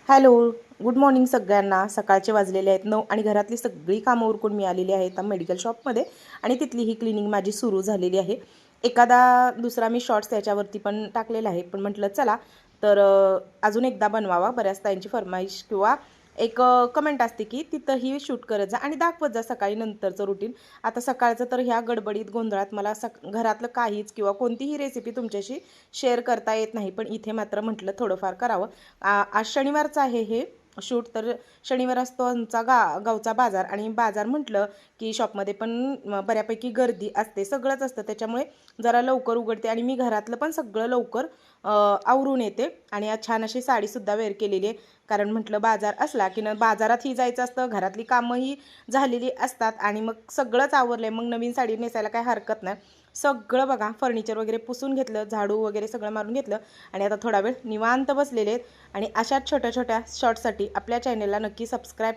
Hello, good morning सगळ्यांना. सकाळचे वाजलेले आहेत 9 आणि घरातली सगळी कामं उरकून मी आलेली आहे आता मेडिकल शॉपमध्ये आणि तिथली ही क्लिनिंग माझी सुरू झालेली आहे. एखादा दुसरा मी शॉर्ट्स त्याच्यावरती पण टाकलेला आहे, पण म्हटलं चला तर अजून एकदा बनवावा. बऱ्याच ताईंची फरमाईश किंवा एक कमेंट असते की तिथंही शूट करत जा आणि दाखवत जा सकाळी नंतरचं रुटीन. आता सकाळचं तर ह्या गडबडीत गोंधळात मला घरातलं काहीच किंवा कोणतीही रेसिपी तुमच्याशी शेअर करता येत नाही, पण इथे मात्र म्हटलं थोडंफार करावं. आज शनिवारचं आहे हे शूट, तर शनिवार असतो आमचा गावचा बाजार आणि बाजार म्हटलं की शॉपमध्ये पण बऱ्यापैकी गर्दी असते, सगळंच असतं. त्याच्यामुळे जरा लवकर उघडते आणि मी घरातलं पण सगळं लवकर आवरून येते. आणि आज छान अशी साडीसुद्धा वेअर केलेली आहे, कारण म्हटलं बाजार असला की बाजारातही जायचं असतं, घरातली कामंही झालेली असतात आणि मग सगळंच आवरलं आहे, मग नवीन साडी नेसायला काय हरकत नाही. सगळं बघा फर्निचर वगैरे पुसून घेतलं, झाडू वगैरे सगळं मारून घेतलं आणि आता थोडा वेळ निवांत बसलेले आहेत. आणि अशाच छोट्या छोट्या शॉर्ट्ससाठी आपल्या चॅनलला नक्की सबस्क्राईब